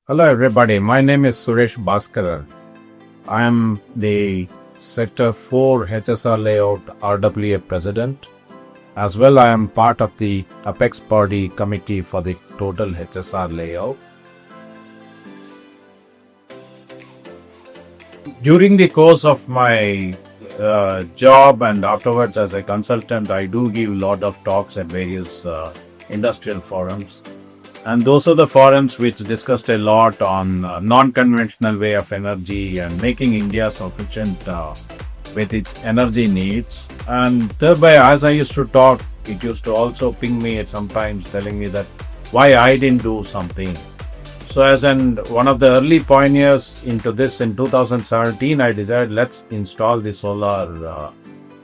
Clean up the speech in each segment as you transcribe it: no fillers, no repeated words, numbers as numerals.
Hello everybody, my name is Suresh Bhaskaran. I am the Sector 4 HSR Layout RWA President. As well, I am part of the Apex Body Committee for the total HSR layout. During the course of my job and afterwards as a consultant, I do give a lot of talks at various industrial forums. And those are the forums which discussed a lot on non-conventional way of energy and making India sufficient with its energy needs. And thereby, as I used to talk, it used to also ping me at sometimes telling me that why I didn't do something. So as one of the early pioneers into this in 2017, I decided let's install the solar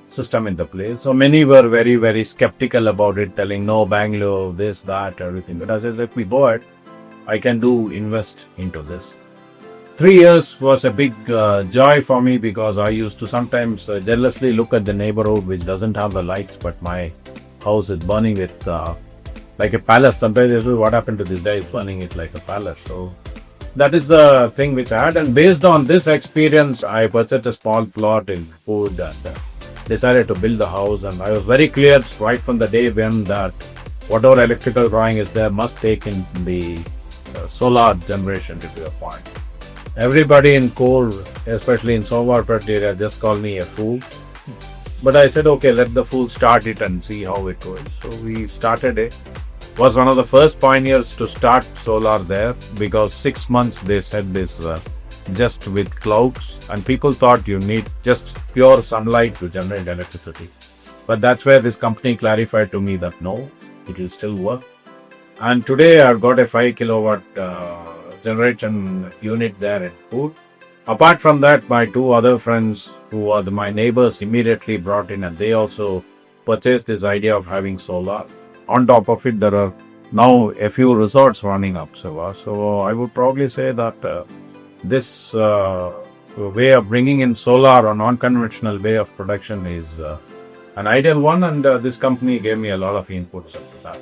system in the place. So many were very, very skeptical about it, telling no, Bangalore, this, that, everything. But as I said, let me go ahead, I can invest into this. 3 years was a big joy for me because I used to sometimes jealously look at the neighborhood which doesn't have the lights, but my house is burning with like a palace. Sometimes they say, what happened to this guy is burning it like a palace. So that is the thing which I had. And based on this experience, I purchased a small plot in Food and decided to build the house. And I was very clear right from the day when that whatever electrical drawing is there must take in the solar generation to be a point. Everybody in core, especially in Sovarpet area, just called me a fool. But I said, okay, let the fool start it and see how it goes. So we started it. Was one of the first pioneers to start solar there because 6 months they said this just with clouds, and people thought you need just pure sunlight to generate electricity. But that's where this company clarified to me that no, it will still work. And today I've got a 5 kilowatt generation unit there at Food. Apart from that, my two other friends who are my neighbors immediately brought in, and they also purchased this idea of having solar. On top of it, there are now a few resorts running up. So I would probably say that this way of bringing in solar or non-conventional way of production is an ideal one, and this company gave me a lot of inputs into that.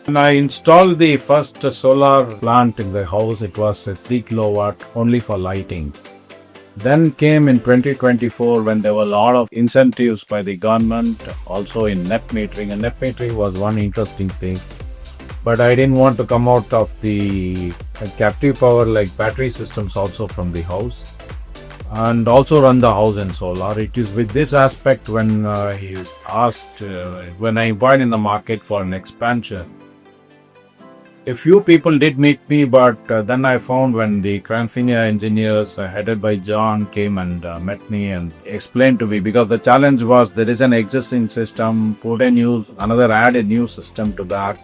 When I installed the first solar plant in the house, it was a 3 kilowatt only for lighting. Then came in 2024 when there were a lot of incentives by the government, also in net metering. And net metering was one interesting thing. But I didn't want to come out of the captive power like battery systems also from the house, and also run the house in solar. It is with this aspect when he asked, when I inquired in the market for an expansion. A few people did meet me, but then I found when the Cranfinia engineers headed by John came and met me and explained to me, because the challenge was there is an existing system, add a new system to that,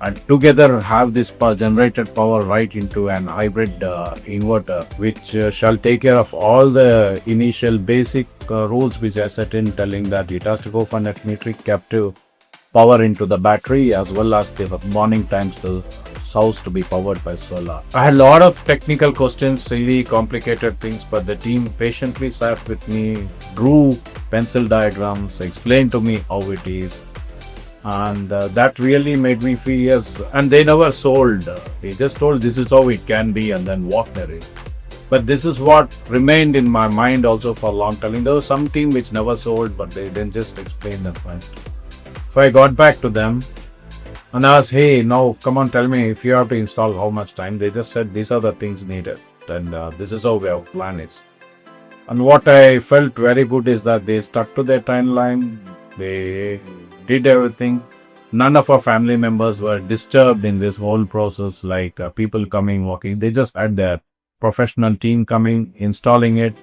and together have this generated power right into an hybrid inverter, which shall take care of all the initial basic rules which I set in, telling that it has to go for net metering, captive power into the battery, as well as the morning times the house to be powered by solar. I had a lot of technical questions, silly, complicated things, but the team patiently sat with me, drew pencil diagrams, explained to me how it is. And that really made me feel yes. And they never sold. They just told this is how it can be and then walked away. But this is what remained in my mind also for a long time. There was some team which never sold, but they didn't just explain the point. So I got back to them and asked, hey, now come on, tell me if you have to install how much time. They just said these are the things needed, and this is how our plan is. And what I felt very good is that they stuck to their timeline. They did everything. None of our family members were disturbed in this whole process, like people coming, walking. They just had their professional team coming, installing it.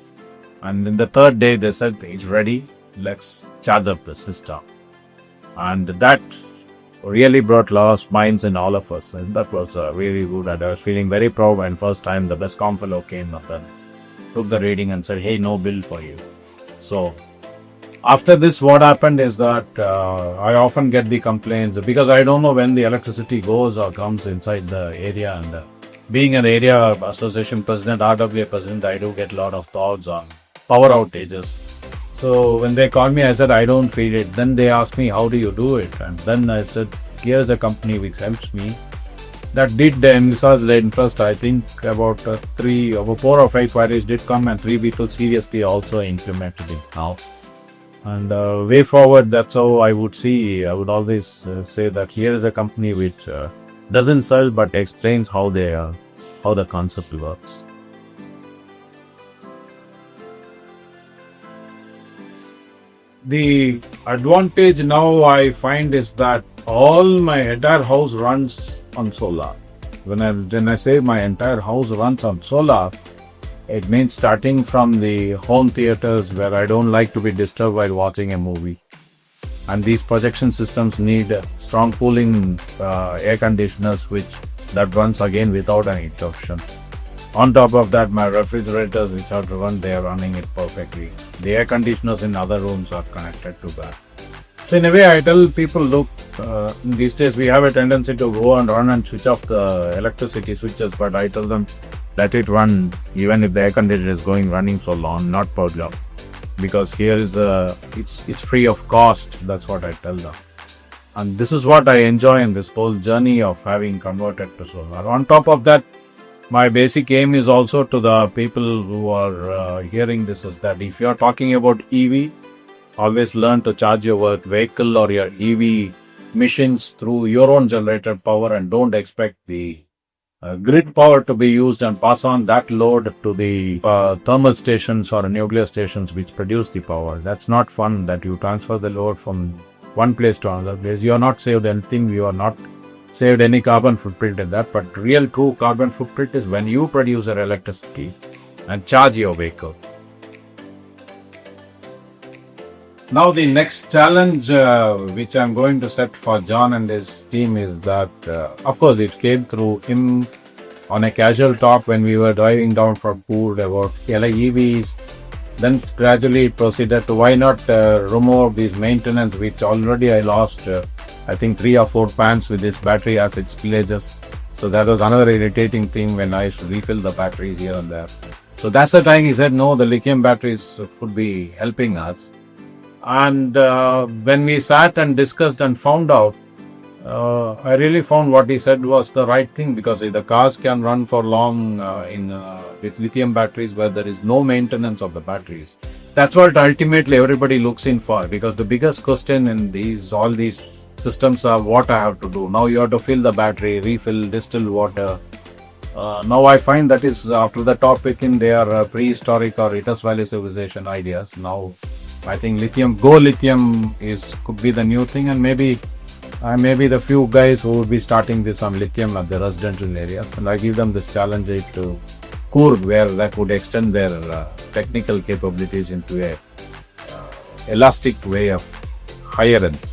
And in the third day, they said, it's ready. Let's charge up the system. And that really brought a lot of smiles in all of us. And that was really good. And I was feeling very proud. And first time the BESCOM fellow came up and took the reading and said, hey, no bill for you. So after this, what happened is that I often get the complaints because I don't know when the electricity goes or comes inside the area. And being an area association president, RWA president, I do get a lot of thoughts on power outages. So when they called me, I said, I don't feel it. Then they asked me, how do you do it? And then I said, here's a company which helps me. That did envisage the interest. I think about 4 or 5 queries did come, and 3 people seriously also implemented it now. And way forward, that's how I would see. I would always say that here is a company which doesn't sell but explains how the concept works. The advantage now I find is that all my entire house runs on solar. When I say my entire house runs on solar, it means starting from the home theaters where I don't like to be disturbed while watching a movie. And these projection systems need strong cooling air conditioners, that runs again without an interruption. On top of that, my refrigerators which have to run, they are running it perfectly. The air conditioners in other rooms are connected to that. So in a way, I tell people, look, these days we have a tendency to go and run and switch off the electricity switches, but I tell them, let it run even if the air conditioner is running so long, not problem. Because here is it's free of cost. That's what I tell them. And this is what I enjoy in this whole journey of having converted to solar. On top of that, my basic aim is also to the people who are hearing this, is that if you are talking about EV, always learn to charge your vehicle or your EV machines through your own generated power, and don't expect the grid power to be used and pass on that load to the thermal stations or nuclear stations which produce the power. That's not fun, that you transfer the load from one place to another place. You are not saved anything, you are not saved any carbon footprint in that, but real true carbon footprint is when you produce your electricity and charge your vehicle. Now the next challenge which I'm going to set for John and his team is that, of course, it came through him on a casual talk when we were driving down from Poor about EVs. Then gradually proceeded to why not remove these maintenance, which already I lost I think 3 or 4 pans with this battery acid spillages. So that was another irritating thing when I used to refill the batteries here and there. So that's the time he said, no, the lithium batteries could be helping us. And when we sat and discussed and found out, I really found what he said was the right thing, because if the cars can run for long with lithium batteries where there is no maintenance of the batteries, that's what ultimately everybody looks in for. Because the biggest question in all these systems are what I have to do. Now you have to fill the battery, refill, distill water. Now I find that is after the topic in their prehistoric or Indus Valley civilization ideas. Now I think lithium could be the new thing, and maybe the few guys who will be starting this on lithium at the residential areas, and I give them this challenge to Coorg, where that would extend their technical capabilities into a elastic way of higher ends.